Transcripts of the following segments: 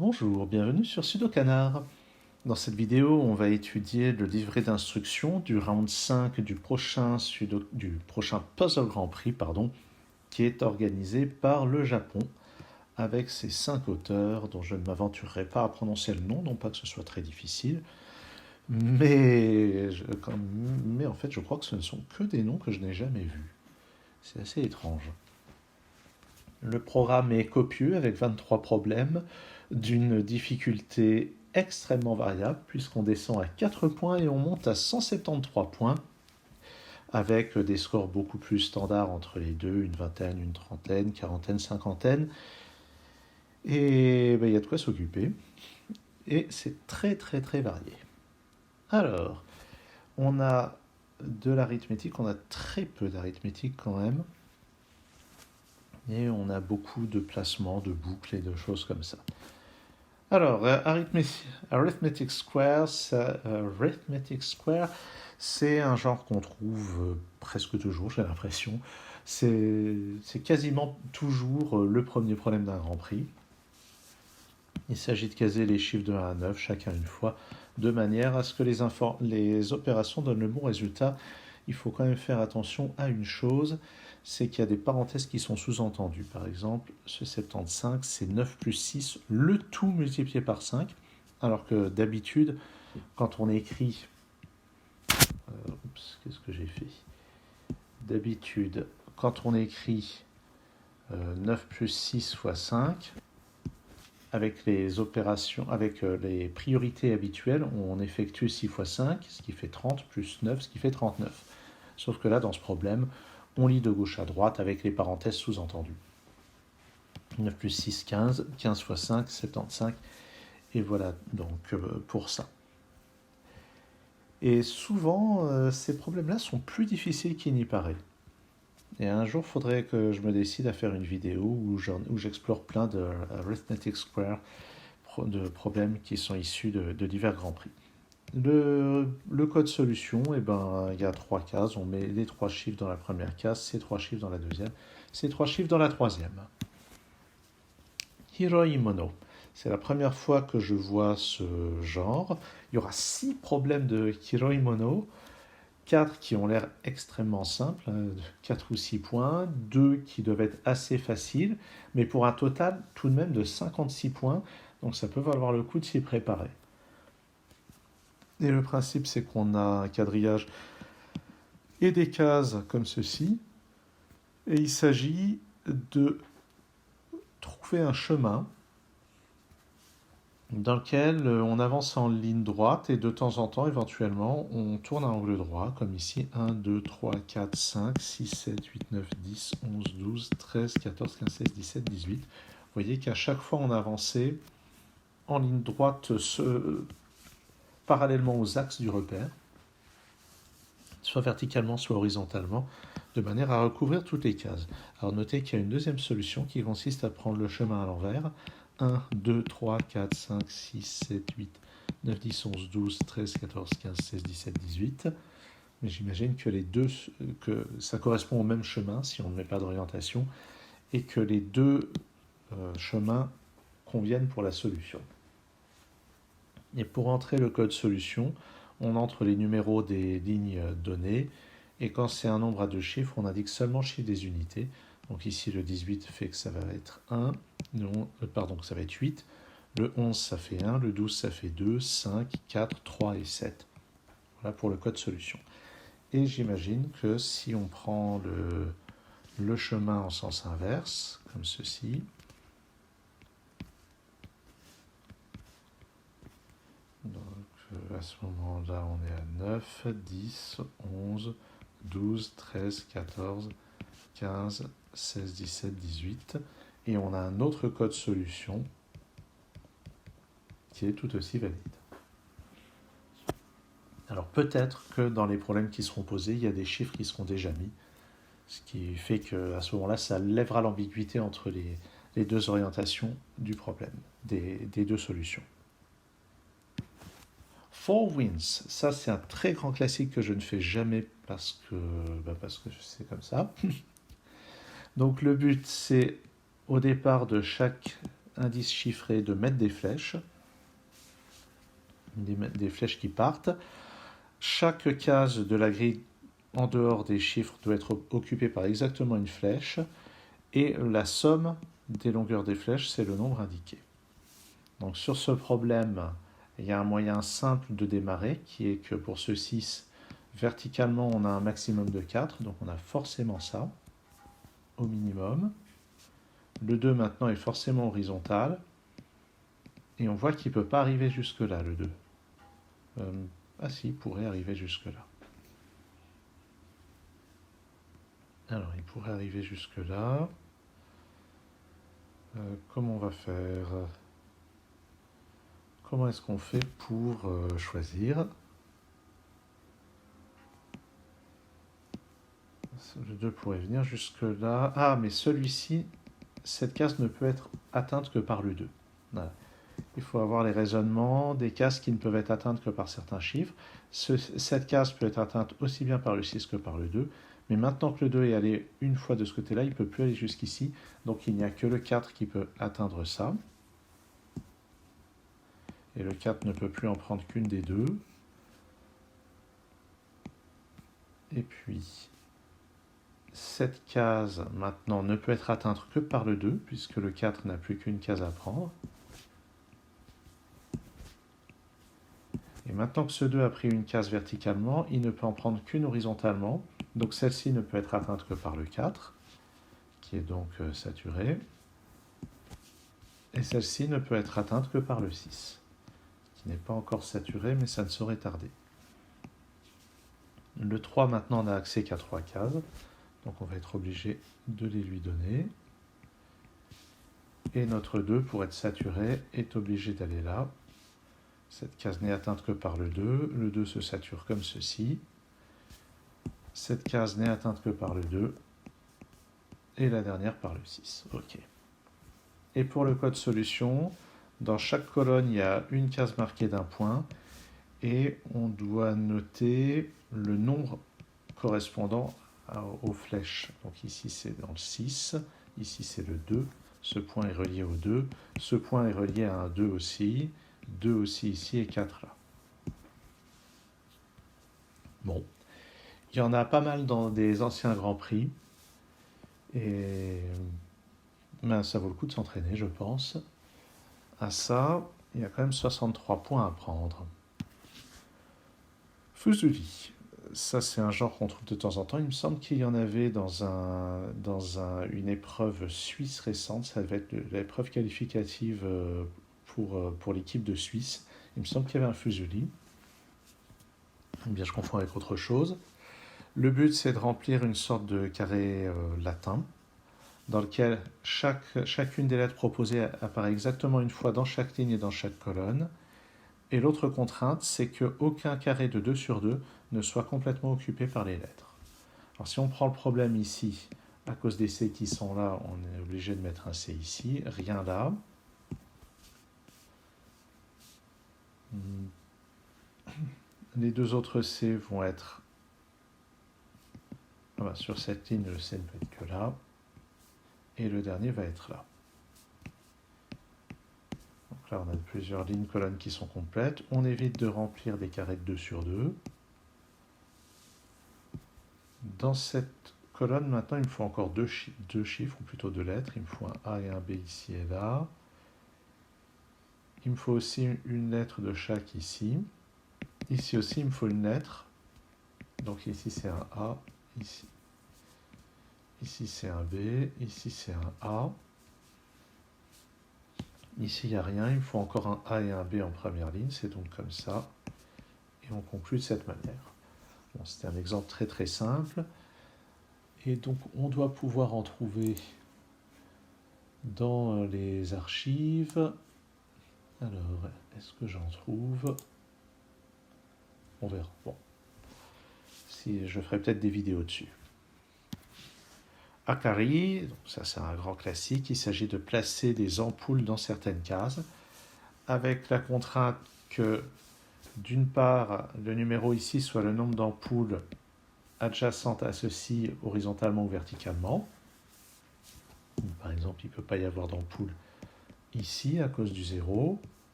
Bonjour, bienvenue sur Sudokanar. Dans cette vidéo, on va étudier le livret d'instructions du round 5 du prochain Puzzle Grand Prix, qui est organisé par le Japon, avec ses 5 auteurs dont je ne m'aventurerai pas à prononcer le nom, non pas que ce soit très difficile, mais en fait je crois que ce ne sont que des noms que je n'ai jamais vus. C'est assez étrange. Le programme est copieux avec 23 problèmes d'une difficulté extrêmement variable puisqu'on descend à 4 points et on monte à 173 points avec des scores beaucoup plus standards entre les deux, une vingtaine, une trentaine, quarantaine, cinquantaine. Et il y a de quoi s'occuper. Et c'est très très très varié. Alors, on a de l'arithmétique, on a très peu d'arithmétique quand même. Et on a beaucoup de placements, de boucles et de choses comme ça. Alors, Arithmetic Square, c'est un genre qu'on trouve presque toujours, j'ai l'impression. C'est quasiment toujours le premier problème d'un Grand Prix. Il s'agit de caser les chiffres de 1 à 9, chacun une fois, de manière à ce que les opérations donnent le bon résultat. Il faut quand même faire attention à une chose, c'est qu'il y a des parenthèses qui sont sous-entendues. Par exemple, ce 75, c'est 9 plus 6, le tout multiplié par 5, alors que d'habitude, quand on écrit... qu'est-ce que j'ai fait? D'habitude, quand on écrit 9 plus 6 fois 5, avec les opérations, avec les priorités habituelles, on effectue 6 fois 5, ce qui fait 30, plus 9, ce qui fait 39. Sauf que là, dans ce problème, on lit de gauche à droite avec les parenthèses sous-entendues. 9 plus 6, 15, 15 fois 5, 75, et voilà donc pour ça. Et souvent, ces problèmes-là sont plus difficiles qu'il n'y paraît. Et un jour, il faudrait que je me décide à faire une vidéo où j'explore plein de Arithmetic Square, de problèmes qui sont issus de divers grands prix. Le code solution, il y a 3 cases. On met les 3 chiffres dans la première case, ces 3 chiffres dans la deuxième, ces 3 chiffres dans la troisième. Hiroimono. C'est la première fois que je vois ce genre. Il y aura 6 problèmes de Hiroimono. 4 qui ont l'air extrêmement simples, 4 ou 6 points, 2 qui doivent être assez faciles, mais pour un total tout de même de 56 points, donc ça peut valoir le coup de s'y préparer. Et le principe, c'est qu'on a un quadrillage et des cases comme ceci, et il s'agit de trouver un chemin dans lequel on avance en ligne droite et de temps en temps, éventuellement, on tourne à angle droit, comme ici, 1, 2, 3, 4, 5, 6, 7, 8, 9, 10, 11, 12, 13, 14, 15, 16, 17, 18. Vous voyez qu'à chaque fois, on avançait en ligne droite parallèlement aux axes du repère, soit verticalement, soit horizontalement, de manière à recouvrir toutes les cases. Alors notez qu'il y a une deuxième solution qui consiste à prendre le chemin à l'envers, 1, 2, 3, 4, 5, 6, 7, 8, 9, 10, 11, 12, 13, 14, 15, 16, 17, 18. Mais j'imagine que ça correspond au même chemin si on ne met pas d'orientation et que les deux chemins conviennent pour la solution. Et pour entrer le code solution, on entre les numéros des lignes données et quand c'est un nombre à 2 chiffres, on indique seulement le chiffre des unités. Donc ici, le 18 fait que ça va être 1, ça va être 8, le 11, ça fait 1, le 12, ça fait 2, 5, 4, 3 et 7. Voilà pour le code solution. Et j'imagine que si on prend le chemin en sens inverse, comme ceci, donc à ce moment-là, on est à 9, 10, 11, 12, 13, 14, 15, 16, 17, 18. Et on a un autre code solution qui est tout aussi valide. Alors peut-être que dans les problèmes qui seront posés, il y a des chiffres qui seront déjà mis, ce qui fait qu'à ce moment-là, ça lèvera l'ambiguïté entre les deux orientations du problème, des deux solutions. Four Winds, ça c'est un très grand classique que je ne fais jamais parce que c'est comme ça. Donc le but c'est au départ de chaque indice chiffré de mettre des flèches, des flèches qui partent. Chaque case de la grille en dehors des chiffres doit être occupée par exactement une flèche, et la somme des longueurs des flèches, c'est le nombre indiqué. Donc sur ce problème, il y a un moyen simple de démarrer, qui est que pour ce 6, verticalement, on a un maximum de 4, donc on a forcément ça, au minimum. Le 2 maintenant est forcément horizontal, et on voit qu'il ne peut pas arriver jusque-là, le 2. Ah si, il pourrait arriver jusque-là. Alors, il pourrait arriver jusque-là. Comment on va faire? Comment est-ce qu'on fait pour choisir? Le 2 pourrait venir jusque-là. Ah, mais celui-ci, cette case ne peut être atteinte que par le 2. Voilà. Il faut avoir les raisonnements des cases qui ne peuvent être atteintes que par certains chiffres. Cette case peut être atteinte aussi bien par le 6 que par le 2. Mais maintenant que le 2 est allé une fois de ce côté-là, il ne peut plus aller jusqu'ici. Donc il n'y a que le 4 qui peut atteindre ça. Et le 4 ne peut plus en prendre qu'une des deux. Et puis, cette case, maintenant, ne peut être atteinte que par le 2, puisque le 4 n'a plus qu'une case à prendre. Et maintenant que ce 2 a pris une case verticalement, il ne peut en prendre qu'une horizontalement. Donc celle-ci ne peut être atteinte que par le 4, qui est donc saturé. Et celle-ci ne peut être atteinte que par le 6, qui n'est pas encore saturé, mais ça ne saurait tarder. Le 3, maintenant, n'a accès qu'à 3 cases. Donc on va être obligé de les lui donner. Et notre 2, pour être saturé, est obligé d'aller là. Cette case n'est atteinte que par le 2. Le 2 se sature comme ceci. Cette case n'est atteinte que par le 2. Et la dernière par le 6. OK. Et pour le code solution, dans chaque colonne, il y a une case marquée d'un point. Et on doit noter le nombre correspondant aux flèches. Donc ici, c'est dans le 6. Ici, c'est le 2. Ce point est relié au 2. Ce point est relié à un 2 aussi. 2 aussi ici et 4 là. Bon. Il y en a pas mal dans des anciens Grands Prix. Et ben, ça vaut le coup de s'entraîner, je pense. À ça, il y a quand même 63 points à prendre. Fuseli. Ça, c'est un genre qu'on trouve de temps en temps. Il me semble qu'il y en avait dans une épreuve suisse récente. Ça va être l'épreuve qualificative pour l'équipe de Suisse. Il me semble qu'il y avait un Fuseli. Ou bien je confonds avec autre chose. Le but, c'est de remplir une sorte de carré latin, dans lequel chacune des lettres proposées apparaît exactement une fois dans chaque ligne et dans chaque colonne. Et l'autre contrainte, c'est qu'aucun carré de 2 sur 2 ne soit complètement occupé par les lettres. Alors si on prend le problème ici, à cause des C qui sont là, on est obligé de mettre un C ici, rien là. Les deux autres C vont être... Voilà, sur cette ligne, le C ne peut être que là. Et le dernier va être là. Donc là, on a plusieurs lignes, colonnes qui sont complètes. On évite de remplir des carrés de 2 sur 2. Dans cette colonne, maintenant, il me faut encore deux chiffres, ou plutôt 2 lettres. Il me faut un A et un B ici et là. Il me faut aussi une lettre de chaque ici. Ici aussi, il me faut une lettre. Donc ici, c'est un A. Ici, c'est un B. Ici, c'est un A. Ici, il n'y a rien. Il me faut encore un A et un B en première ligne. C'est donc comme ça. Et on conclut de cette manière. Bon, c'était un exemple très très simple. Et donc, on doit pouvoir en trouver dans les archives. Alors, est-ce que j'en trouve? On verra. Bon. Si, je ferai peut-être des vidéos dessus. Akari, donc ça c'est un grand classique. Il s'agit de placer des ampoules dans certaines cases, avec la contrainte que, d'une part, le numéro ici soit le nombre d'ampoules adjacentes à ceci, horizontalement ou verticalement. Par exemple, il ne peut pas y avoir d'ampoule ici à cause du 0,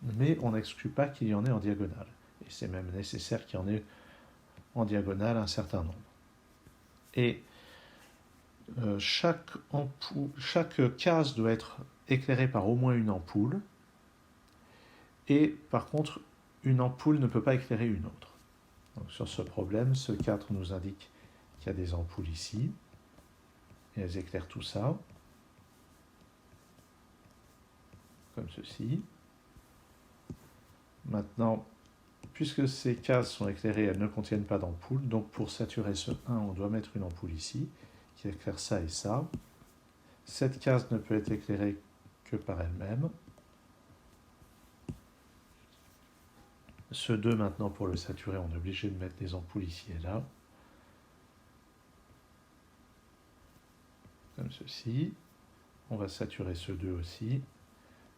mais on n'exclut pas qu'il y en ait en diagonale. Et c'est même nécessaire qu'il y en ait en diagonale un certain nombre. Et chaque case doit être éclairée par au moins une ampoule, et par contre, une ampoule ne peut pas éclairer une autre. Donc sur ce problème, ce 4 nous indique qu'il y a des ampoules ici, et elles éclairent tout ça, comme ceci. Maintenant, puisque ces cases sont éclairées, elles ne contiennent pas d'ampoule, donc pour saturer ce 1, on doit mettre une ampoule ici, qui éclaire ça et ça. Cette case ne peut être éclairée que par elle-même. Ce 2, maintenant, pour le saturer, on est obligé de mettre des ampoules ici et là. Comme ceci. On va saturer ce 2 aussi.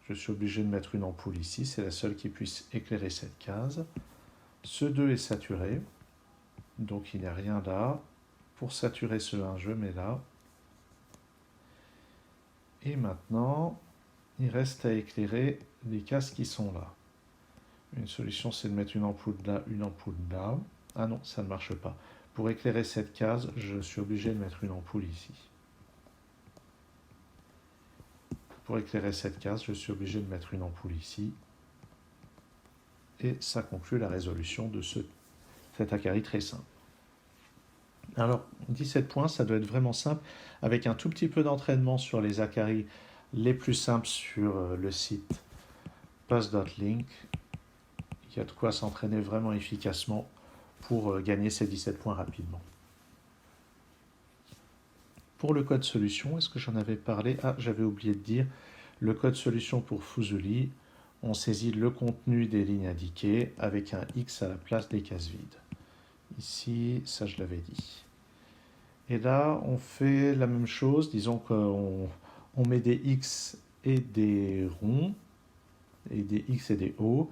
Je suis obligé de mettre une ampoule ici, c'est la seule qui puisse éclairer cette case. Ce 2 est saturé, donc il n'y a rien là. Pour saturer ce 1, je mets là. Et maintenant, il reste à éclairer les cases qui sont là. Une solution, c'est de mettre une ampoule là, une ampoule là. Ah non, ça ne marche pas. Pour éclairer cette case, je suis obligé de mettre une ampoule ici. Pour éclairer cette case, je suis obligé de mettre une ampoule ici. Et ça conclut la résolution de cet Akari très simple. Alors, 17 points, ça doit être vraiment simple, avec un tout petit peu d'entraînement sur les Akari les plus simples sur le site puzzle.link. Il y a de quoi s'entraîner vraiment efficacement pour gagner ces 17 points rapidement. Pour le code solution, est-ce que j'en avais parlé? Ah, j'avais oublié de dire, le code solution pour Fusuli, on saisit le contenu des lignes indiquées avec un X à la place des cases vides. Ici, ça je l'avais dit. Et là, on fait la même chose, disons qu'on met des X et des ronds, et des X et des O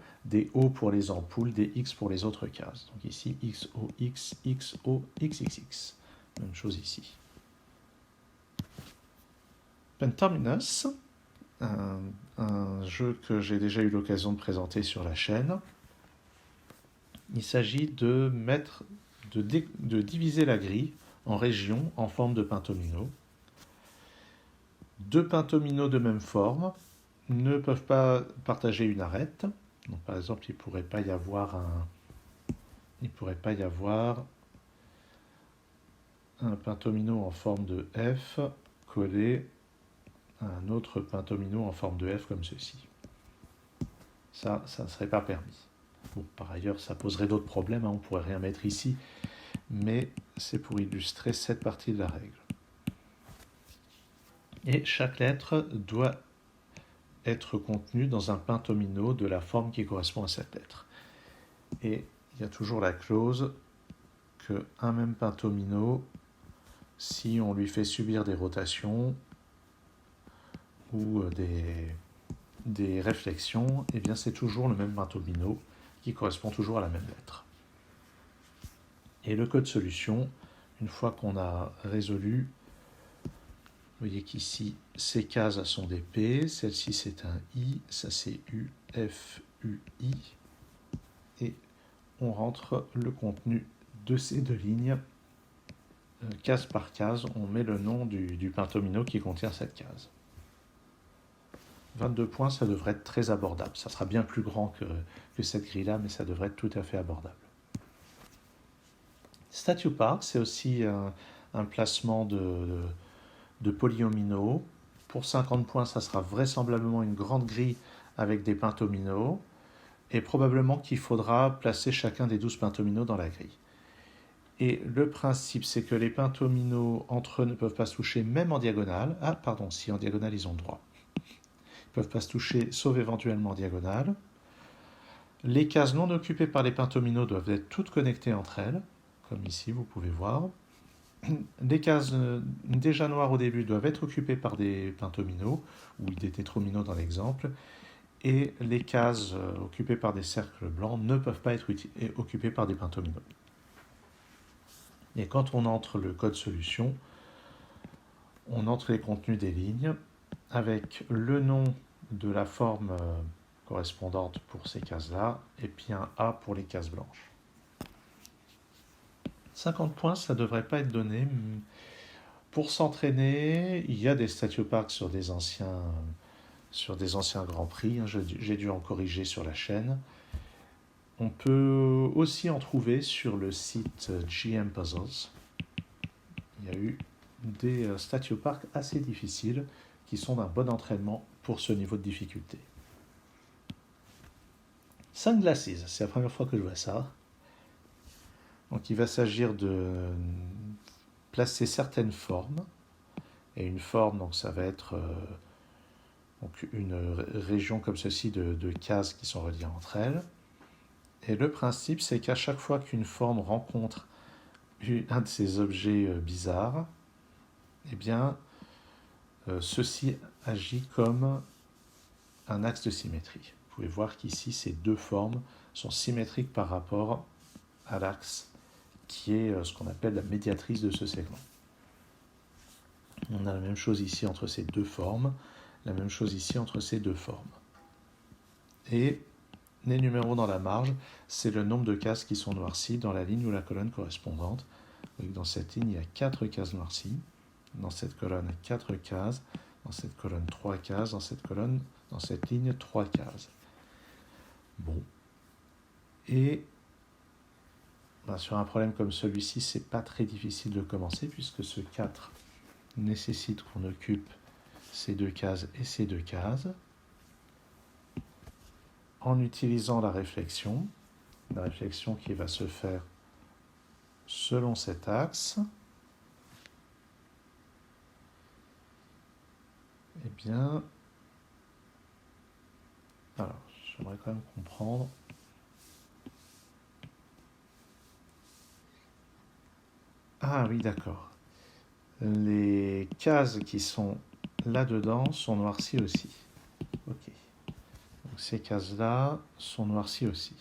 pour les ampoules, des X pour les autres cases. Donc ici, XO, X, XO, XXX. Même chose ici. Penterminus, un jeu que j'ai déjà eu l'occasion de présenter sur la chaîne. Il s'agit de diviser la grille en régions en forme de pentomino. Deux pentomino de même forme ne peuvent pas partager une arête. Donc, par exemple, il ne pourrait pas y avoir un pentomino en forme de F collé à un autre pentomino en forme de F comme ceci. Ça ne serait pas permis. Bon, par ailleurs, ça poserait d'autres problèmes, on ne pourrait rien mettre ici, mais c'est pour illustrer cette partie de la règle. Et chaque lettre doit être contenue dans un pentomino de la forme qui correspond à cette lettre. Et il y a toujours la clause qu'un même pentomino, si on lui fait subir des rotations ou des réflexions, eh bien c'est toujours le même pentomino qui correspond toujours à la même lettre. Et le code solution, une fois qu'on a résolu, vous voyez qu'ici, ces cases sont des P, celle-ci c'est un I, ça c'est U, F, U, I, et on rentre le contenu de ces deux lignes, case par case, on met le nom du pentomino qui contient cette case. 22 points, ça devrait être très abordable. Ça sera bien plus grand que cette grille-là, mais ça devrait être tout à fait abordable. Statue Park, c'est aussi un placement de polyomino. Pour 50 points, ça sera vraisemblablement une grande grille avec des pentomino. Et probablement qu'il faudra placer chacun des 12 pentomino dans la grille. Et le principe, c'est que les pentomino entre eux ne peuvent pas se toucher, même en diagonale. Ah, pardon, si en diagonale, ils ont le droit. Ils ne peuvent pas se toucher, sauf éventuellement en diagonale. Les cases non occupées par les pentomino doivent être toutes connectées entre elles, comme ici, vous pouvez voir. Les cases déjà noires au début doivent être occupées par des pentomino, ou des tétromino dans l'exemple, et les cases occupées par des cercles blancs ne peuvent pas être occupées par des pentomino. Et quand on entre le code solution, on entre les contenus des lignes, avec le nom de la forme correspondante pour ces cases-là, et puis un A pour les cases blanches. 50 points, ça ne devrait pas être donné. Pour s'entraîner, il y a des statioparks sur des anciens Grands Prix. J'ai dû en corriger sur la chaîne. On peut aussi en trouver sur le site GM Puzzles. Il y a eu des statioparks assez difficiles qui sont d'un bon entraînement pour ce niveau de difficulté. Sunglasses, c'est la première fois que je vois ça. Donc il va s'agir de placer certaines formes. Et une forme, donc ça va être donc une région comme ceci de cases qui sont reliées entre elles. Et le principe, c'est qu'à chaque fois qu'une forme rencontre un de ces objets bizarres, eh bien, ceci agit comme un axe de symétrie. Vous pouvez voir qu'ici, ces deux formes sont symétriques par rapport à l'axe qui est ce qu'on appelle la médiatrice de ce segment. On a la même chose ici entre ces deux formes, la même chose ici entre ces deux formes. Et les numéros dans la marge, c'est le nombre de cases qui sont noircies dans la ligne ou la colonne correspondante. Donc dans cette ligne, il y a 4 cases noircies. Dans cette colonne, 4 cases. Dans cette colonne, 3 cases. Dans cette ligne, 3 cases. Bon. Et sur un problème comme celui-ci, c'est pas très difficile de commencer puisque ce 4 nécessite qu'on occupe ces 2 cases et ces 2 cases. En utilisant la réflexion qui va se faire selon cet axe, eh bien, alors, j'aimerais quand même comprendre. Ah oui, d'accord. Les cases qui sont là-dedans sont noircies aussi. Ok. Donc ces cases-là sont noircies aussi.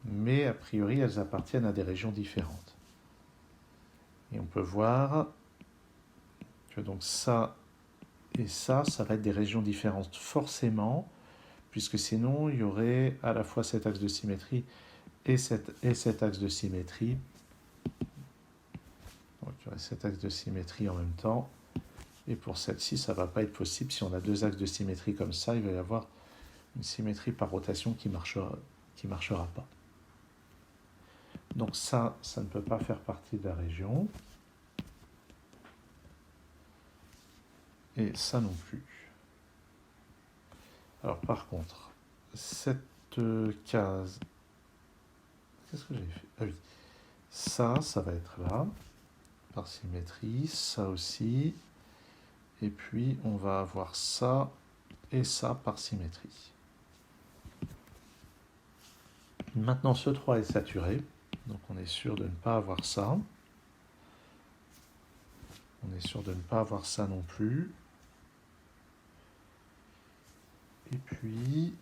Mais a priori, elles appartiennent à des régions différentes. Et on peut voir que donc ça et ça va être des régions différentes forcément, puisque sinon il y aurait à la fois cet axe de symétrie et cet axe de symétrie. Donc il y aurait cet axe de symétrie en même temps. Et pour celle-ci, ça ne va pas être possible. Si on a deux axes de symétrie comme ça, il va y avoir une symétrie par rotation qui marchera pas. Donc ça ne peut pas faire partie de la région. Et ça non plus. Alors par contre, cette case... Qu'est-ce que j'ai fait? Ah oui. Ça va être là, par symétrie. Ça aussi. Et puis on va avoir ça et ça par symétrie. Maintenant ce 3 est saturé. Donc on est sûr de ne pas avoir ça. On est sûr de ne pas avoir ça non plus. Et puis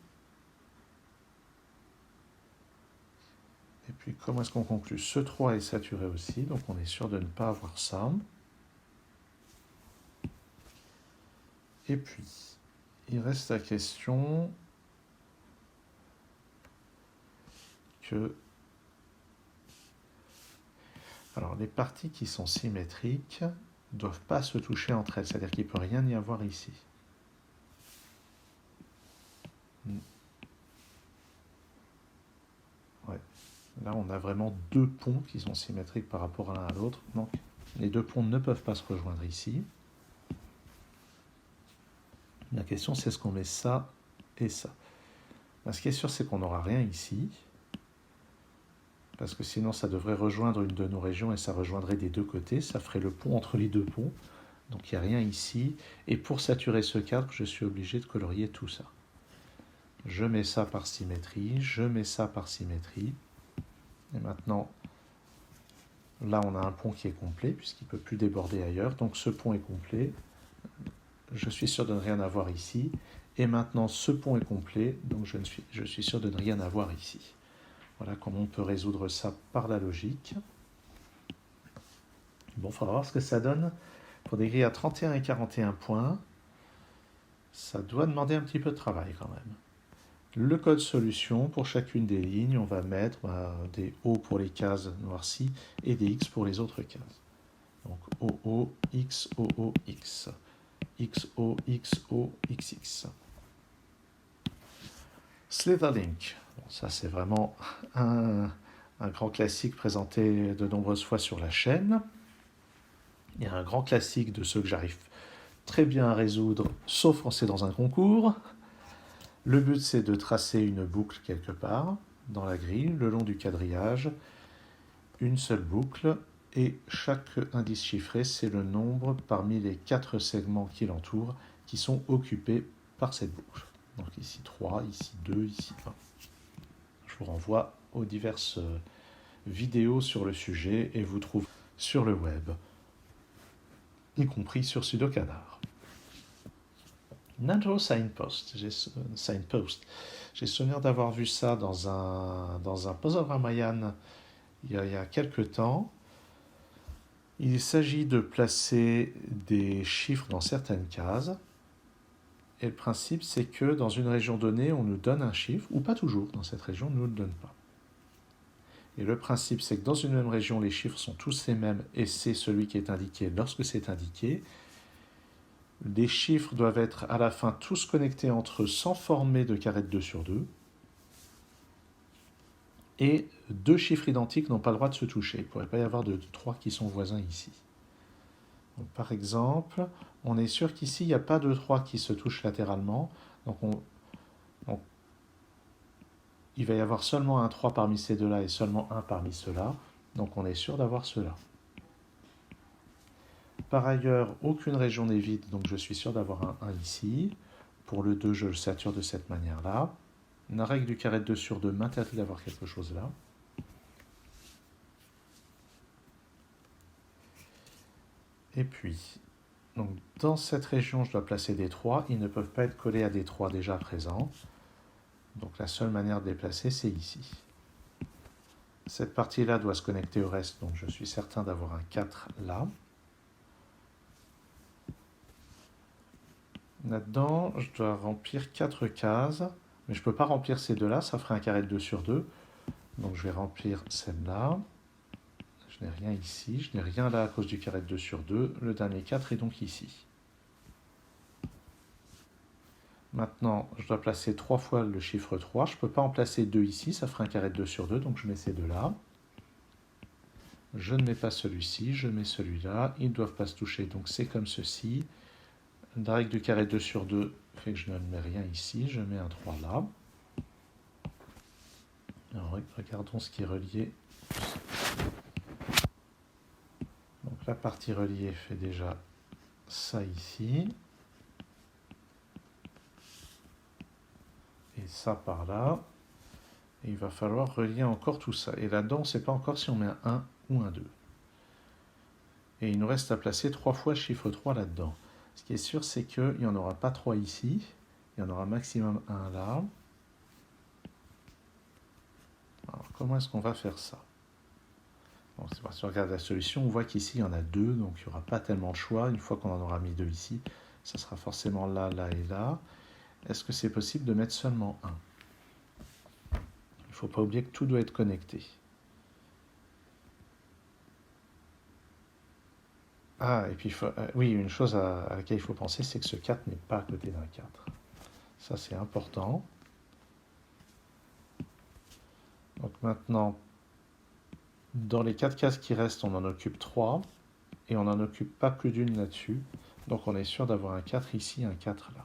comment est-ce qu'on conclut? Ce 3 est saturé aussi, donc on est sûr de ne pas avoir ça. Et puis, il reste la question que... Alors, les parties qui sont symétriques ne doivent pas se toucher entre elles, c'est-à-dire qu'il ne peut rien y avoir ici. Ouais. Là, on a vraiment deux ponts qui sont symétriques par rapport l'un à l'autre. Donc, les deux ponts ne peuvent pas se rejoindre ici. La question, c'est est-ce qu'on met ça et ça? Ce qui est sûr, c'est qu'on n'aura rien ici. Parce que sinon, ça devrait rejoindre une de nos régions et ça rejoindrait des deux côtés. Ça ferait le pont entre les deux ponts. Donc, il n'y a rien ici. Et pour saturer ce cadre, je suis obligé de colorier tout ça. Je mets ça par symétrie. Je mets ça par symétrie. Et maintenant, là, on a un pont qui est complet puisqu'il ne peut plus déborder ailleurs. Donc, ce pont est complet. Je suis sûr de ne rien avoir ici. Et maintenant, ce pont est complet. Donc, je suis sûr de ne rien avoir ici. Voilà comment on peut résoudre ça par la logique. Bon, il faudra voir ce que ça donne. Pour des grilles à 31 et 41 points, ça doit demander un petit peu de travail quand même. Le code solution, pour chacune des lignes, on va mettre des O pour les cases noircies et des X pour les autres cases. Donc OO, X, OO, X. XO, XO, XX. Slitherlink. Bon, ça, c'est vraiment un grand classique présenté de nombreuses fois sur la chaîne. Il y a un grand classique de ceux que j'arrive très bien à résoudre, sauf quand c'est dans un concours. Le but, c'est de tracer une boucle quelque part dans la grille, le long du quadrillage, une seule boucle, et chaque indice chiffré, c'est le nombre parmi les 4 segments qui l'entourent qui sont occupés par cette boucle. Donc ici 3, ici 2, ici 1. Je vous renvoie aux diverses vidéos sur le sujet et vous trouvez sur le web, y compris sur Sudokanar. Natural Signpost. J'ai souvenir d'avoir vu ça dans un puzzle Ramayan il y a quelques temps. Il s'agit de placer des chiffres dans certaines cases. Et le principe, c'est que dans une région donnée, on nous donne un chiffre, ou pas toujours, dans cette région, on ne nous le donne pas. Et le principe, c'est que dans une même région, les chiffres sont tous les mêmes, et c'est celui qui est indiqué lorsque c'est indiqué. Les chiffres doivent être à la fin tous connectés entre eux sans former de carré de 2 sur 2. Et 2 chiffres identiques n'ont pas le droit de se toucher. Il ne pourrait pas y avoir de 3 qui sont voisins ici. Donc, par exemple, on est sûr qu'ici, il n'y a pas de 3 qui se touchent latéralement. Donc, il va y avoir seulement un 3 parmi ces deux-là et seulement un parmi ceux-là. Donc, on est sûr d'avoir ceux-là. Par ailleurs, aucune région n'est vide, donc je suis sûr d'avoir un 1 ici. Pour le 2, je le sature de cette manière-là. La règle du carré de 2 sur 2 m'interdit d'avoir quelque chose là. Et puis, donc, dans cette région, je dois placer des 3. Ils ne peuvent pas être collés à des 3 déjà présents. Donc la seule manière de les placer, c'est ici. Cette partie-là doit se connecter au reste, donc je suis certain d'avoir un 4 là. Là-dedans, je dois remplir 4 cases, mais je ne peux pas remplir ces deux-là, ça ferait un carré de 2 sur 2. Donc je vais remplir celle-là. Je n'ai rien ici, je n'ai rien là à cause du carré de 2 sur 2. Le dernier 4 est donc ici. Maintenant, je dois placer 3 fois le chiffre 3. Je ne peux pas en placer 2 ici, ça ferait un carré de 2 sur 2, donc je mets ces deux-là. Je ne mets pas celui-ci, je mets celui-là. Ils ne doivent pas se toucher, donc c'est comme ceci. La règle du carré de 2 sur 2 fait que je ne mets rien ici, je mets un 3 là. Alors, regardons ce qui est relié. Donc la partie reliée fait déjà ça ici. Et ça par là. Et il va falloir relier encore tout ça. Et là-dedans, on ne sait pas encore si on met un 1 ou un 2. Et il nous reste à placer 3 fois le chiffre 3 là-dedans. Ce qui est sûr, c'est qu'il n'y en aura pas 3 ici. Il y en aura maximum 1 là. Alors, comment est-ce qu'on va faire ça? Bon, si on regarde la solution, on voit qu'ici, il y en a 2, donc il n'y aura pas tellement de choix. Une fois qu'on en aura mis 2 ici, ça sera forcément là, là et là. Est-ce que c'est possible de mettre seulement 1? Il ne faut pas oublier que tout doit être connecté. Ah, et puis, oui, une chose à laquelle il faut penser, c'est que ce 4 n'est pas à côté d'un 4. Ça, c'est important. Donc maintenant, dans les 4 cases qui restent, on en occupe 3, et on n'en occupe pas plus d'une là-dessus. Donc on est sûr d'avoir un 4 ici, un 4 là.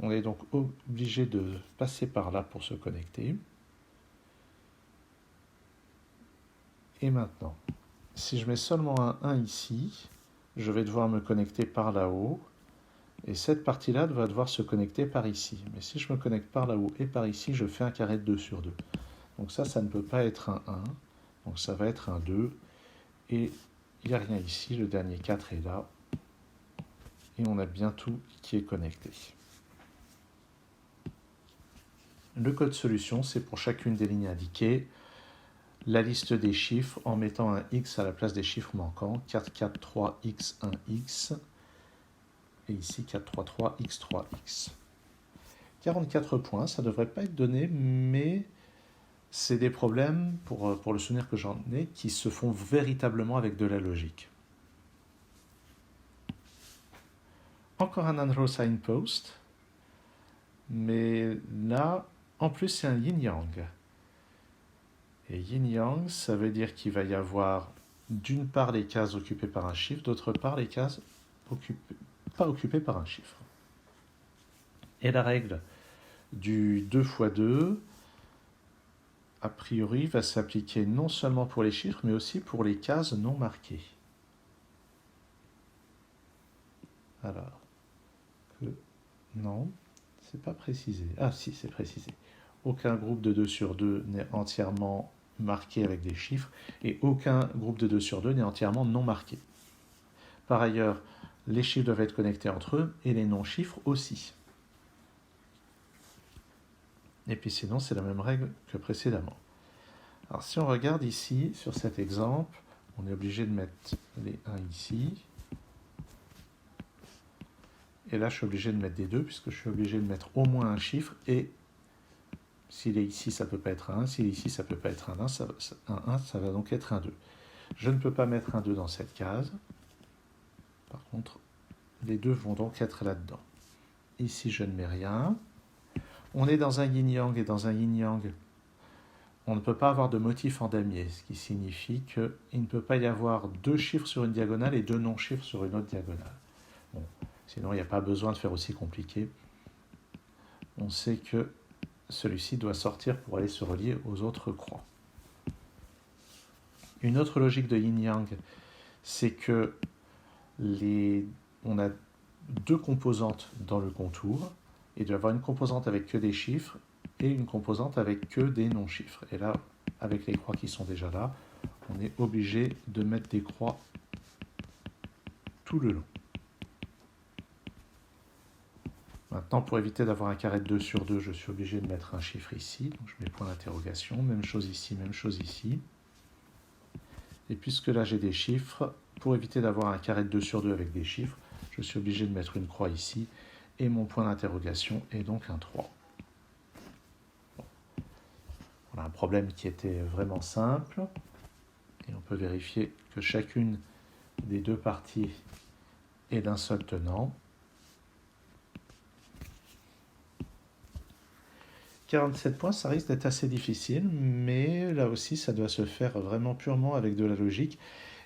On est donc obligé de passer par là pour se connecter. Et maintenant, si je mets seulement un 1 ici, je vais devoir me connecter par là-haut. Et cette partie-là va devoir se connecter par ici. Mais si je me connecte par là-haut et par ici, je fais un carré de 2 sur 2. Donc ça ne peut pas être un 1. Donc ça va être un 2. Et il n'y a rien ici. Le dernier 4 est là. Et on a bien tout qui est connecté. Le code solution, c'est pour chacune des lignes indiquées. la liste des chiffres en mettant un X à la place des chiffres manquants. 4, 4, 3, X, 1, X. Et ici, 4, 3, 3, X, 3, X. 44 points, ça ne devrait pas être donné, mais c'est des problèmes, pour le souvenir que j'en ai, qui se font véritablement avec de la logique. Encore un non-row signpost, mais là, en plus, c'est un yin-yang. Et yin-yang, ça veut dire qu'il va y avoir d'une part les cases occupées par un chiffre, d'autre part les cases pas occupées par un chiffre. Et la règle du 2 x 2, a priori, va s'appliquer non seulement pour les chiffres, mais aussi pour les cases non marquées. Alors, non, c'est pas précisé. Ah si, c'est précisé. Aucun groupe de 2 sur 2 n'est entièrement marqué avec des chiffres, et aucun groupe de 2 sur 2 n'est entièrement non marqué. Par ailleurs, les chiffres doivent être connectés entre eux, et les non-chiffres aussi. Et puis sinon, c'est la même règle que précédemment. Alors si on regarde ici, sur cet exemple, on est obligé de mettre les 1 ici. Et là, je suis obligé de mettre des 2, puisque je suis obligé de mettre au moins un chiffre. Et s'il est ici, ça ne peut pas être un 1. S'il est ici, ça ne peut pas être un 1. Un 1, ça va donc être un 2. Je ne peux pas mettre un 2 dans cette case. Par contre, les 2 vont donc être là-dedans. Ici, je ne mets rien. On est dans un yin-yang, et dans un yin-yang, on ne peut pas avoir de motif en damier, ce qui signifie qu'il ne peut pas y avoir 2 chiffres sur une diagonale et 2 non-chiffres sur une autre diagonale. Bon, sinon, il n'y a pas besoin de faire aussi compliqué. On sait que celui-ci doit sortir pour aller se relier aux autres croix. Une autre logique de yin-yang, c'est que on a 2 composantes dans le contour, et il doit y avoir une composante avec que des chiffres et une composante avec que des non-chiffres. Et là, avec les croix qui sont déjà là, on est obligé de mettre des croix tout le long. Maintenant, pour éviter d'avoir un carré de 2 sur 2, je suis obligé de mettre un chiffre ici. Donc je mets point d'interrogation. Même chose ici, même chose ici. Et puisque là j'ai des chiffres, pour éviter d'avoir un carré de 2 sur 2 avec des chiffres, je suis obligé de mettre une croix ici. Et mon point d'interrogation est donc un 3. Bon. On a un problème qui était vraiment simple. Et on peut vérifier que chacune des 2 parties est d'un seul tenant. 47 points, ça risque d'être assez difficile, mais là aussi, ça doit se faire vraiment purement avec de la logique.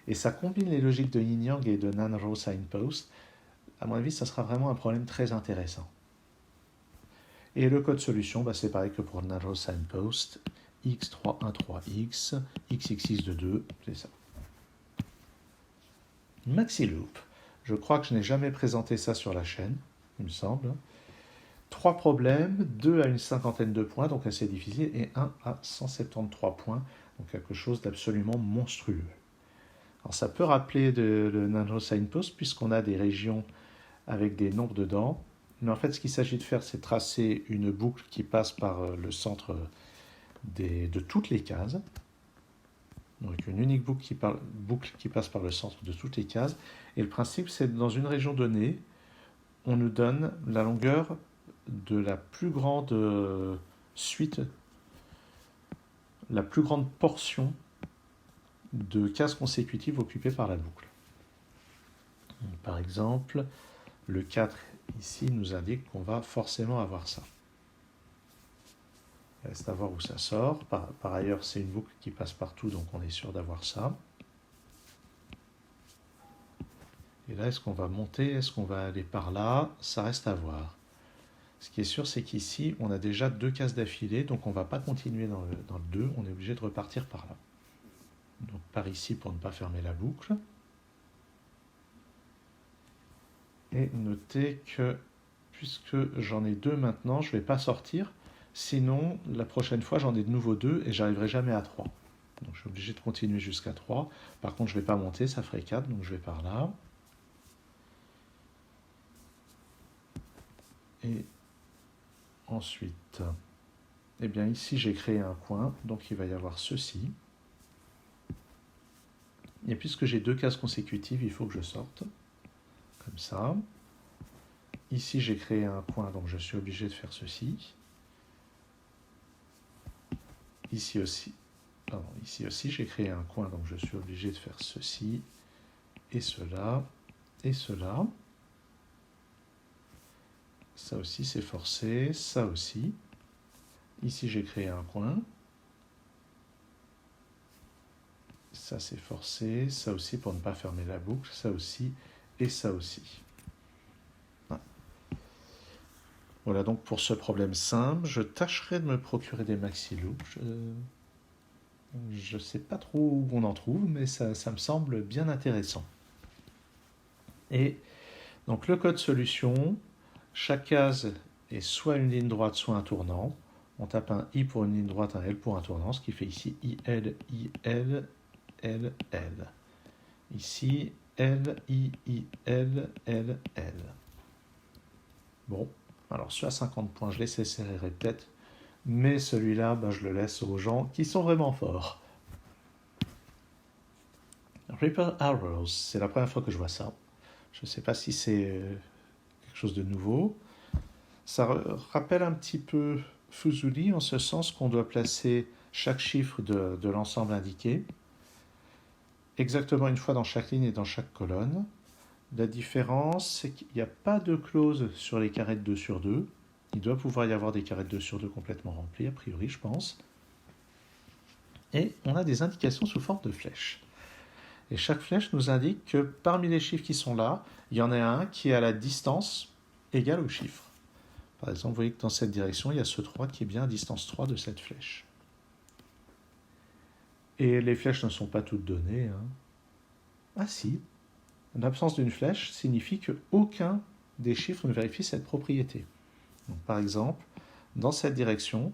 Et ça combine les logiques de yin-yang et de non-row signpost. À mon avis, ça sera vraiment un problème très intéressant. Et le code solution, c'est pareil que pour non-row signpost. x3, 1, 3x, xx6 de 2, c'est ça. Maxiloop. Je crois que je n'ai jamais présenté ça sur la chaîne, il me semble. 3 problèmes, 2 à une cinquantaine de points, donc assez difficile, et 1 à 173 points, donc quelque chose d'absolument monstrueux. Alors ça peut rappeler le non-row signpost, puisqu'on a des régions avec des nombres dedans, mais en fait ce qu'il s'agit de faire, c'est tracer une boucle qui passe par le centre de toutes les cases, donc une unique boucle qui passe par le centre de toutes les cases, et le principe c'est dans une région donnée, on nous donne la longueur de la plus grande suite, la plus grande portion de cases consécutives occupées par la boucle. Par exemple, le 4 ici nous indique qu'on va forcément avoir ça. Il reste à voir où ça sort. Par ailleurs, c'est une boucle qui passe partout, donc on est sûr d'avoir ça. Et là, est-ce qu'on va monter? Est-ce qu'on va aller par là? Ça reste à voir. Ce qui est sûr, c'est qu'ici, on a déjà 2 cases d'affilée, donc on ne va pas continuer dans le 2, on est obligé de repartir par là. Donc par ici pour ne pas fermer la boucle. Et notez que, puisque j'en ai 2 maintenant, je ne vais pas sortir, sinon la prochaine fois j'en ai de nouveau 2 et j'arriverai jamais à 3. Donc je suis obligé de continuer jusqu'à 3. Par contre, je ne vais pas monter, ça ferait 4, donc je vais par là. Et ensuite, eh bien ici j'ai créé un coin, donc il va y avoir ceci. Et puisque j'ai 2 cases consécutives, il faut que je sorte. Comme ça. Ici, j'ai créé un point, donc je suis obligé de faire ceci. Ici aussi, j'ai créé un coin, donc je suis obligé de faire ceci, et cela, et cela. Ça aussi, c'est forcé, ça aussi. Ici, j'ai créé un coin. Ça, c'est forcé, ça aussi pour ne pas fermer la boucle, ça aussi, et ça aussi. Voilà donc pour ce problème simple, je tâcherai de me procurer des maxi-loops. Je ne sais pas trop où on en trouve, mais ça me semble bien intéressant. Et donc le code solution, chaque case est soit une ligne droite, soit un tournant. On tape un I pour une ligne droite, un L pour un tournant, ce qui fait ici IL, IL, L, L. Ici, L, I, L, L, L. Bon, alors celui à 50 points, je les essaierai peut-être, mais celui-là, je le laisse aux gens qui sont vraiment forts. Reaper Arrows, c'est la première fois que je vois ça. Je ne sais pas si c'est quelque chose de nouveau. Ça rappelle un petit peu Fuzuli en ce sens qu'on doit placer chaque chiffre de l'ensemble indiqué exactement une fois dans chaque ligne et dans chaque colonne. La différence, c'est qu'il n'y a pas de clause sur les carrés de 2 sur 2. Il doit pouvoir y avoir des carrés de 2 sur 2 complètement remplis, a priori, je pense. Et on a des indications sous forme de flèches. Et chaque flèche nous indique que parmi les chiffres qui sont là, il y en a un qui est à la distance égale au chiffre. Par exemple, vous voyez que dans cette direction, il y a ce 3 qui est bien à distance 3 de cette flèche. Et les flèches ne sont pas toutes données. Ah si, l'absence d'une flèche signifie qu'aucun des chiffres ne vérifie cette propriété. Donc, par exemple, dans cette direction,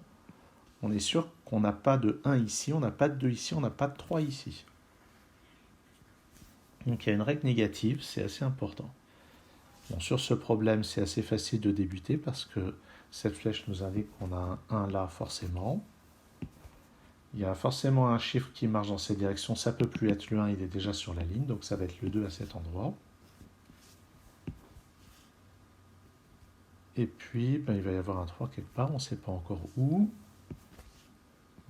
on est sûr qu'on n'a pas de 1 ici, on n'a pas de 2 ici, on n'a pas de 3 ici. Donc il y a une règle négative, c'est assez important. Bon, sur ce problème, c'est assez facile de débuter parce que cette flèche nous indique qu'on a un 1 là forcément. Il y a forcément un chiffre qui marche dans cette direction, ça ne peut plus être le 1, il est déjà sur la ligne, donc ça va être le 2 à cet endroit. Et puis, il va y avoir un 3 quelque part, on ne sait pas encore où.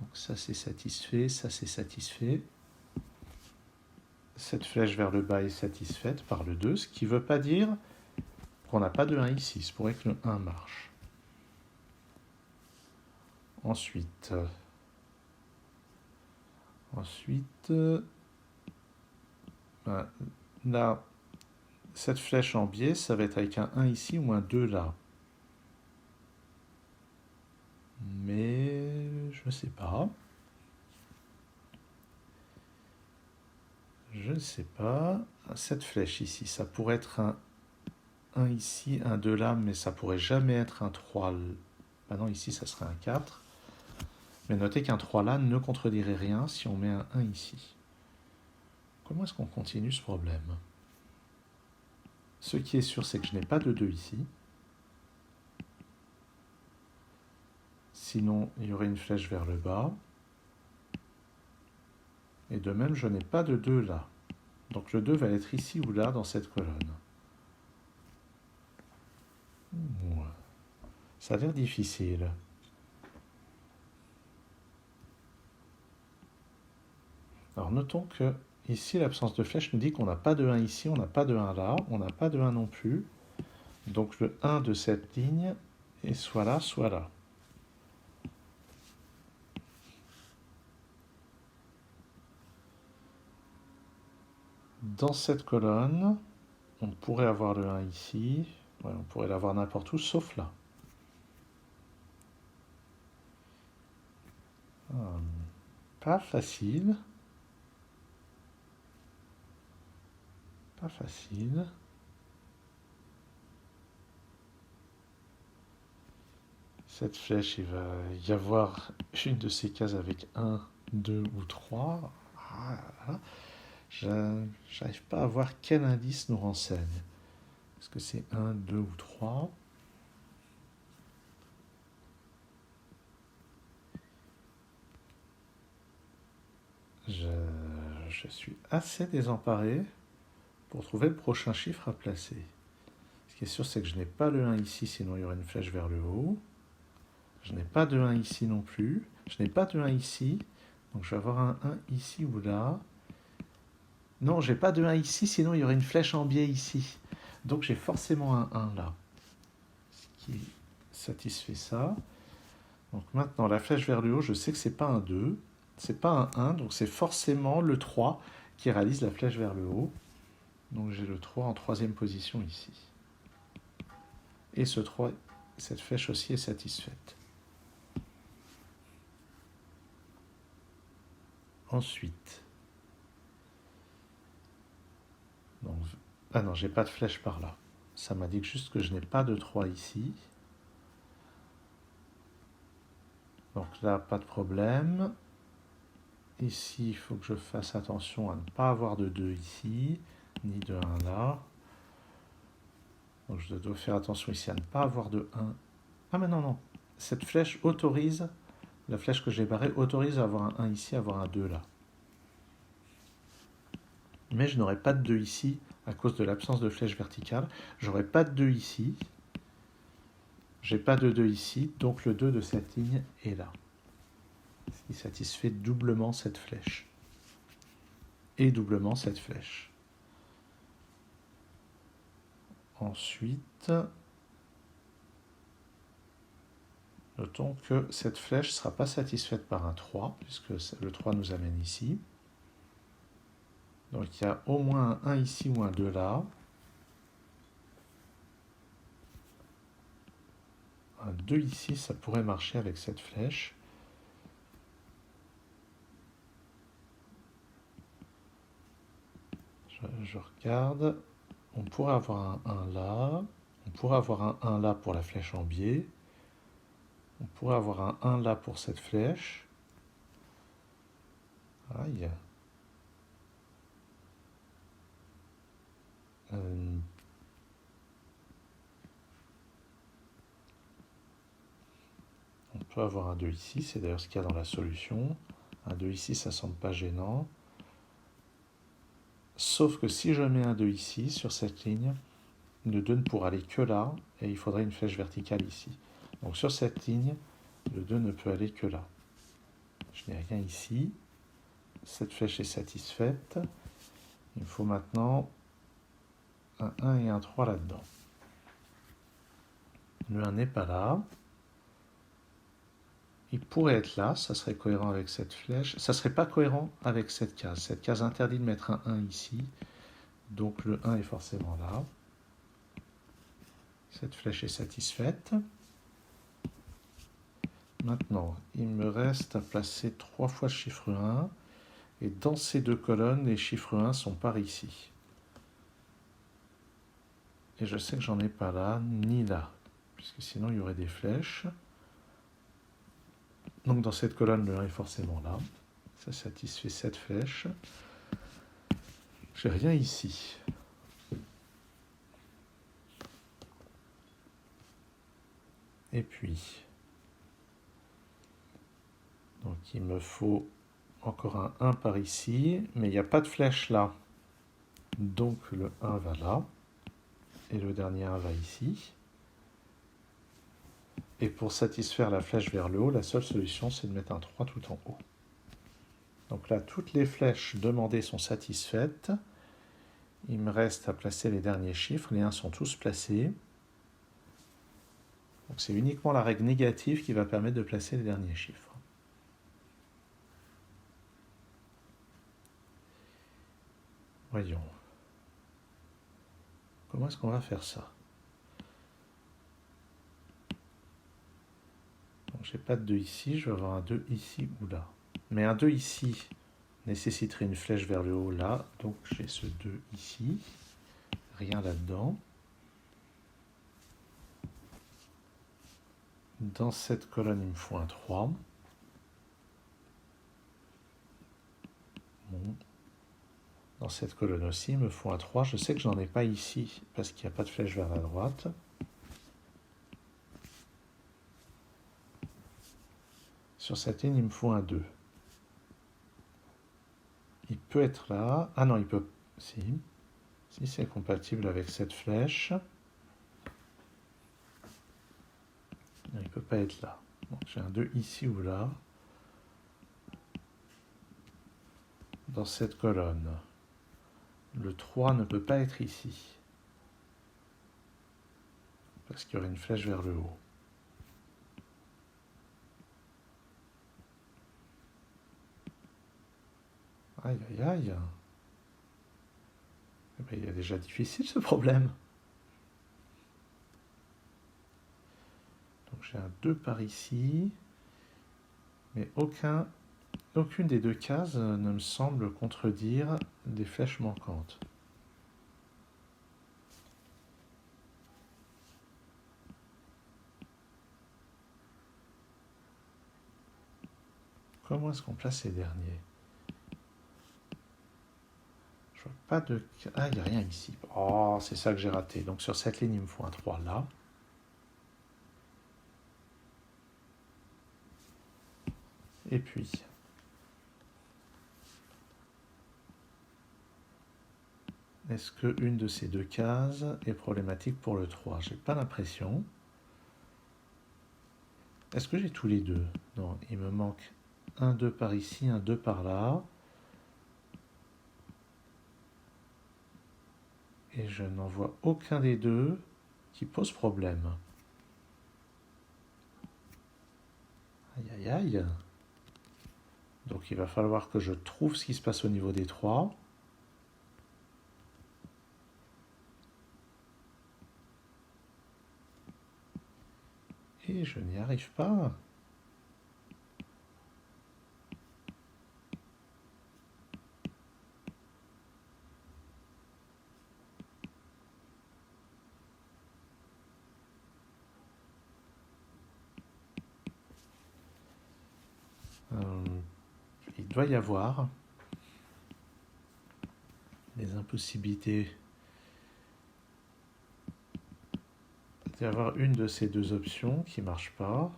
Donc ça c'est satisfait, ça c'est satisfait. Cette flèche vers le bas est satisfaite par le 2, ce qui ne veut pas dire qu'on n'a pas de 1 ici. Il se pourrait que le 1 marche. Ensuite, là, cette flèche en biais, ça va être avec un 1 ici ou un 2 là. Mais je ne sais pas. Je ne sais pas. Cette flèche ici, ça pourrait être un 1 ici, un 2 là, mais ça pourrait jamais être un 3. Non, ici, ça serait un 4. Mais notez qu'un 3 là ne contredirait rien si on met un 1 ici. Comment est-ce qu'on continue ce problème? Ce qui est sûr, c'est que je n'ai pas de 2 ici. Sinon, il y aurait une flèche vers le bas. Et de même, je n'ai pas de 2 là. Donc le 2 va être ici ou là dans cette colonne. Ça a l'air difficile. Alors notons que ici, l'absence de flèche nous dit qu'on n'a pas de 1 ici, on n'a pas de 1 là, on n'a pas de 1 non plus. Donc le 1 de cette ligne est soit là, soit là. Dans cette colonne, on pourrait avoir le 1 ici. Ouais, on pourrait l'avoir n'importe où, sauf là. Pas facile. Pas facile. Cette flèche, il va y avoir une de ces cases avec 1, 2 ou 3. J'arrive pas à voir quel indice nous renseigne. Est-ce que c'est 1, 2 ou 3? Je je suis assez désemparé pour trouver le prochain chiffre à placer. Ce qui est sûr, c'est que je n'ai pas le 1 ici, sinon il y aurait une flèche vers le haut. Je n'ai pas de 1 ici non plus. Je n'ai pas de 1 ici. Donc je vais avoir un 1 ici ou là. Non, j'ai pas de 1 ici, sinon il y aurait une flèche en biais ici. Donc j'ai forcément un 1 là. Ce qui satisfait ça. Donc maintenant, la flèche vers le haut, je sais que c'est pas un 2. C'est pas un 1, donc c'est forcément le 3 qui réalise la flèche vers le haut. Donc j'ai le 3 en troisième position ici. Et ce 3, cette flèche aussi est satisfaite. Ensuite, donc, ah non, j'ai pas de flèche par là. Ça m'indique juste que je n'ai pas de 3 ici. Donc là, pas de problème. Ici, il faut que je fasse attention à ne pas avoir de 2 ici, ni de 1 là. Donc je dois faire attention ici à ne pas avoir de 1. Ah mais non, non. Cette flèche autorise, la flèche que j'ai barrée autorise à avoir un 1 ici, à avoir un 2 là. Mais je n'aurai pas de 2 ici à cause de l'absence de flèche verticale. J'aurai pas de 2 ici. J'ai pas de 2 ici, donc le 2 de cette ligne est là. Ce qui satisfait doublement cette flèche. Et doublement cette flèche. Ensuite, notons que cette flèche ne sera pas satisfaite par un 3, puisque le 3 nous amène ici. Donc il y a au moins un 1 ici ou un 2 là. Un 2 ici, ça pourrait marcher avec cette flèche. Je regarde. On pourrait avoir un 1 là. On pourrait avoir un 1 là pour la flèche en biais. On pourrait avoir un 1 là pour cette flèche. Aïe. On peut avoir un 2 ici, c'est d'ailleurs ce qu'il y a dans la solution. Un 2 ici, ça ne semble pas gênant. Sauf que si je mets un 2 ici, sur cette ligne, le 2 ne pourra aller que là, et il faudrait une flèche verticale ici. Donc sur cette ligne, le 2 ne peut aller que là. Je n'ai rien ici. Cette flèche est satisfaite. Il me faut maintenant un 1 et un 3 là-dedans. Le 1 n'est pas là. Il pourrait être là, ça serait cohérent avec cette flèche. Ça ne serait pas cohérent avec cette case. Cette case interdit de mettre un 1 ici. Donc le 1 est forcément là. Cette flèche est satisfaite. Maintenant, il me reste à placer 3 fois le chiffre 1. Et dans ces deux colonnes, les chiffres 1 sont par ici. Et je sais que j'en ai pas là, ni là. Puisque sinon, il y aurait des flèches. Donc dans cette colonne, le 1 est forcément là. Ça satisfait cette flèche. J'ai rien ici. Et puis, donc il me faut encore un 1 par ici, mais il n'y a pas de flèche là. Donc le 1 va là, et le dernier 1 va ici. Et pour satisfaire la flèche vers le haut, la seule solution, c'est de mettre un 3 tout en haut. Donc là, toutes les flèches demandées sont satisfaites. Il me reste à placer les derniers chiffres. Les 1 sont tous placés. Donc c'est uniquement la règle négative qui va permettre de placer les derniers chiffres. Voyons. Comment est-ce qu'on va faire ça? Donc j'ai pas de 2 ici, je vais avoir un 2 ici ou là. Mais un 2 ici nécessiterait une flèche vers le haut là, donc j'ai ce 2 ici. Rien là-dedans. Dans cette colonne, il me faut un 3. Bon. Dans cette colonne aussi, il me faut un 3. Je sais que j'en ai pas ici, parce qu'il n'y a pas de flèche vers la droite. Sur cette ligne, il me faut un 2. Il peut être là. Ah non, il peut... Si. Si c'est compatible avec cette flèche. Non, il ne peut pas être là. Donc j'ai un 2 ici ou là. Dans cette colonne. Le 3 ne peut pas être ici. Parce qu'il y aurait une flèche vers le haut. Aïe, aïe, aïe. Eh bien, il est déjà difficile ce problème. Donc j'ai un 2 par ici. Mais aucune des deux cases ne me semble contredire des flèches manquantes. Comment est-ce qu'on place ces derniers? Je vois pas de... Ah, il n'y a rien ici. Oh, c'est ça que j'ai raté. Donc sur cette ligne, il me faut un 3 là. Et puis... Est-ce qu'une de ces deux cases est problématique pour le 3? J'ai pas l'impression. Est-ce que j'ai tous les deux? Non, il me manque un 2 par ici, un 2 par là. Et je n'en vois aucun des deux qui pose problème. Aïe, aïe, aïe. Donc il va falloir que je trouve ce qui se passe au niveau des 3. Et je n'y arrive pas. Il doit y avoir des impossibilités d'avoir une de ces deux options qui ne marche pas.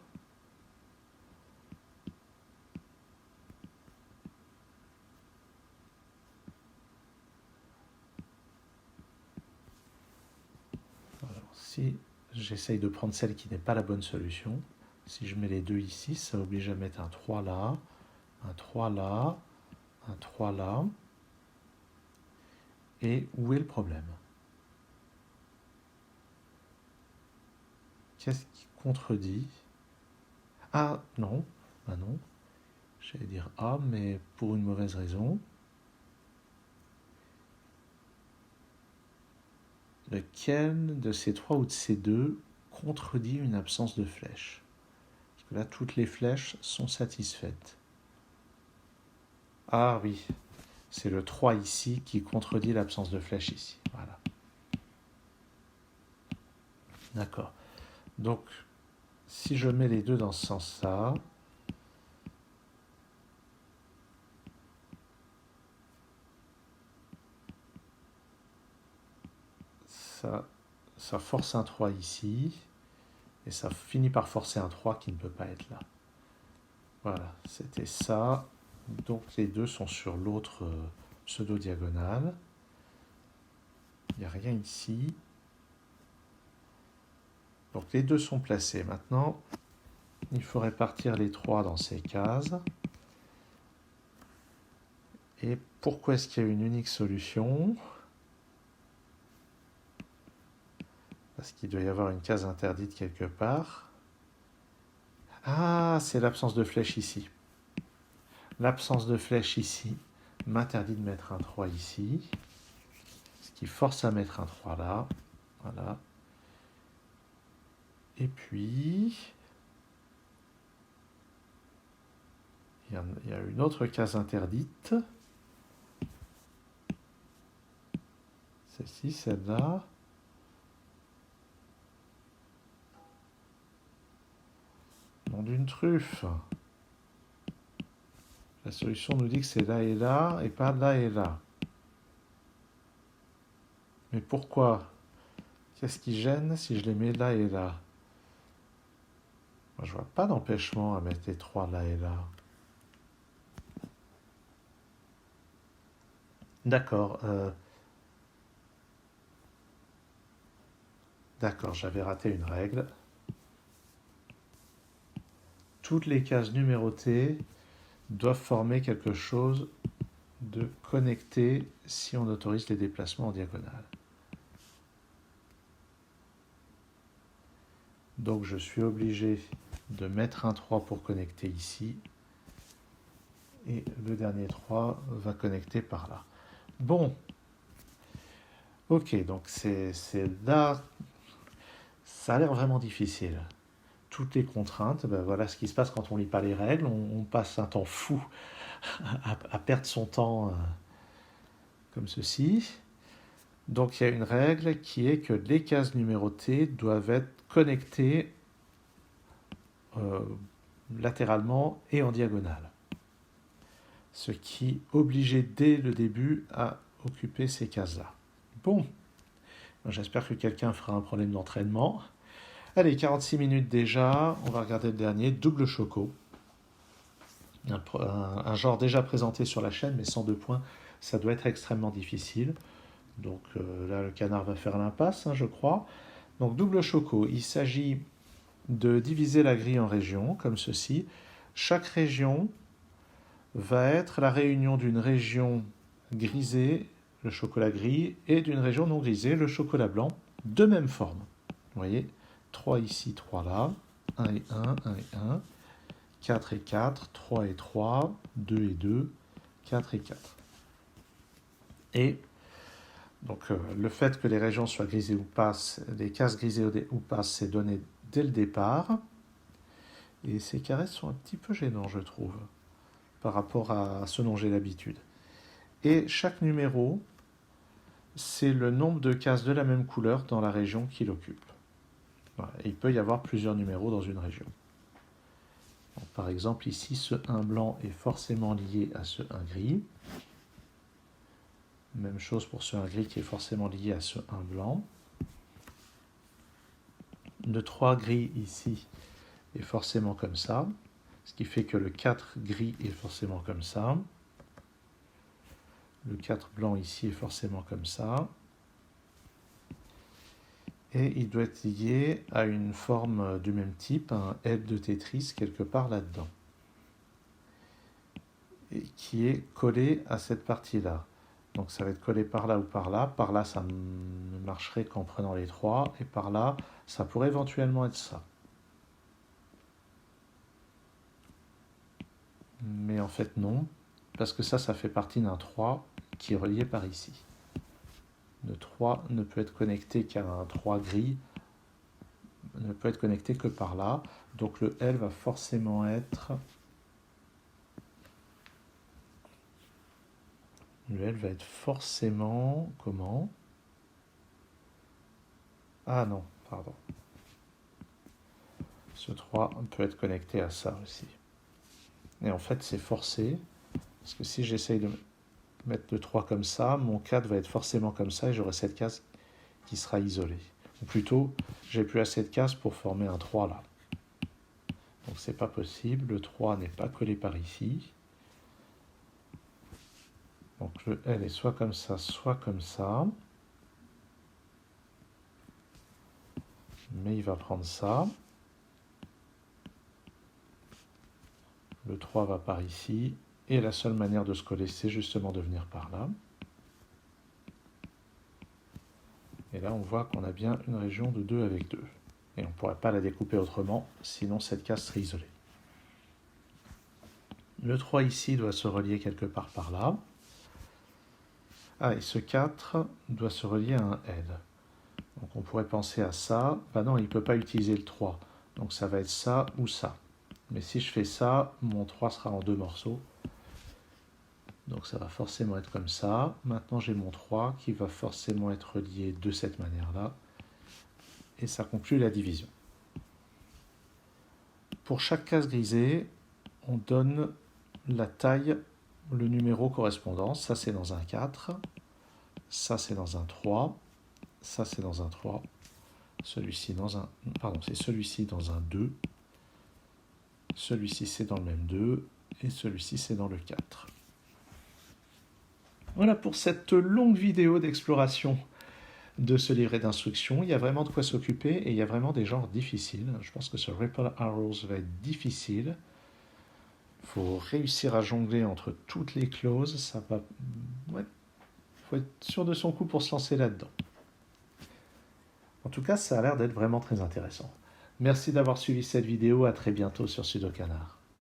Alors, si j'essaye de prendre celle qui n'est pas la bonne solution, si je mets les deux ici, ça oblige à mettre un 3 là, un 3 là, un 3 là. Et où est le problème? Qu'est-ce qui contredit? Ah non, ah non. J'allais dire A, mais pour une mauvaise raison. Lequel de ces trois ou de ces deux contredit une absence de flèche? Parce que là, toutes les flèches sont satisfaites. Ah oui, c'est le 3 ici qui contredit l'absence de flèche ici. Voilà. D'accord. Donc, si je mets les deux dans ce sens-là, ça force un 3 ici, et ça finit par forcer un 3 qui ne peut pas être là. Voilà, c'était ça. Donc les deux sont sur l'autre pseudo-diagonale. Il n'y a rien ici. Donc les deux sont placés. Maintenant, il faut répartir les 3 dans ces cases. Et pourquoi est-ce qu'il y a une unique solution? Parce qu'il doit y avoir une case interdite quelque part. Ah, c'est l'absence de flèche ici. L'absence de flèche ici m'interdit de mettre un 3 ici. Ce qui force à mettre un 3 là. Voilà. Et puis, il y a une autre case interdite. Celle-ci, celle-là. Nom d'une truffe. La solution nous dit que c'est là et pas là et là. Mais pourquoi? Qu'est-ce qui gêne si je les mets là et là? Moi, je vois pas d'empêchement à mettre les 3 là et là. D'accord. D'accord, j'avais raté une règle. Toutes les cases numérotées doivent former quelque chose de connecté si on autorise les déplacements en diagonale. Donc je suis obligé de mettre un 3 pour connecter ici. Et le dernier 3 va connecter par là. Bon. Ok, donc c'est là. Ça a l'air vraiment difficile. Toutes les contraintes, ben voilà ce qui se passe quand on lit pas les règles. On passe un temps fou à perdre son temps comme ceci. Donc il y a une règle qui est que les cases numérotées doivent être connectées euh, latéralement et en diagonale. Ce qui obligeait dès le début à occuper ces cases-là. Bon, j'espère que quelqu'un fera un problème d'entraînement. Allez, 46 minutes déjà, on va regarder le dernier, double choco. Un genre déjà présenté sur la chaîne, mais sans 2 points, ça doit être extrêmement difficile. Donc là, le canard va faire l'impasse, je crois. Donc double choco, il s'agit de diviser la grille en régions, comme ceci. Chaque région va être la réunion d'une région grisée, le chocolat gris, et d'une région non grisée, le chocolat blanc, de même forme. Vous voyez, 3 ici, 3 là, 1 et 1, 1 et 1, 4 et 4, 3 et 3, 2 et 2, 4 et 4. Et donc le fait que les régions soient grisées ou pas, les cases grisées ou pas, c'est donné dès le départ. Et ces carrés sont un petit peu gênants, je trouve, par rapport à ce dont j'ai l'habitude. Et chaque numéro, c'est le nombre de cases de la même couleur dans la région qu'il occupe. Voilà. Et il peut y avoir plusieurs numéros dans une région. Donc, par exemple, ici, ce 1 blanc est forcément lié à ce 1 gris. Même chose pour ce 1 gris qui est forcément lié à ce 1 blanc. Le 3 gris ici est forcément comme ça, ce qui fait que le 4 gris est forcément comme ça. Le 4 blanc ici est forcément comme ça. Et il doit être lié à une forme du même type, un L de Tetris quelque part là-dedans. Et qui est collé à cette partie-là. Donc ça va être collé par là ou par là. Par là, ça ne marcherait qu'en prenant les 3. Et par là, ça pourrait éventuellement être ça. Mais en fait, non. Parce que ça fait partie d'un 3 qui est relié par ici. Le 3 ne peut être connecté qu'à un 3 gris, ne peut être connecté que par là. Donc le L va forcément être... Le L va être forcément... Comment? Ah non, pardon. Ce 3 peut être connecté à ça aussi. Et en fait, c'est forcé. Parce que si j'essaye de mettre le 3 comme ça, mon 4 va être forcément comme ça et j'aurai cette case qui sera isolée. Ou plutôt, j'ai plus assez de cases pour former un 3 là. Donc c'est pas possible, le 3 n'est pas collé par ici. Donc le L est soit comme ça, soit comme ça. Mais il va prendre ça. Le 3 va par ici. Et la seule manière de se coller, c'est justement de venir par là. Et là, on voit qu'on a bien une région de 2 avec 2. Et on ne pourrait pas la découper autrement, sinon cette case serait isolée. Le 3 ici doit se relier quelque part par là. Ah, et ce 4 doit se relier à un L. Donc on pourrait penser à ça. Ben non, il ne peut pas utiliser le 3. Donc ça va être ça ou ça. Mais si je fais ça, mon 3 sera en 2 morceaux. Donc ça va forcément être comme ça. Maintenant j'ai mon 3 qui va forcément être relié de cette manière-là. Et ça conclut la division. Pour chaque case grisée, on donne la taille, le numéro correspondant. Ça c'est dans un 4. Ça c'est dans un 3. Ça c'est dans un 3. Celui-ci dans un... Pardon, c'est celui-ci dans un 2. Celui-ci c'est dans le même 2. Et celui-ci c'est dans le 4. Voilà pour cette longue vidéo d'exploration de ce livret d'instructions. Il y a vraiment de quoi s'occuper et il y a vraiment des genres difficiles. Je pense que ce Ripple Arrows va être difficile. Il faut réussir à jongler entre toutes les clauses. Ça va... Ouais. Il faut être sûr de son coup pour se lancer là-dedans. En tout cas, ça a l'air d'être vraiment très intéressant. Merci d'avoir suivi cette vidéo. À très bientôt sur Sudokanar.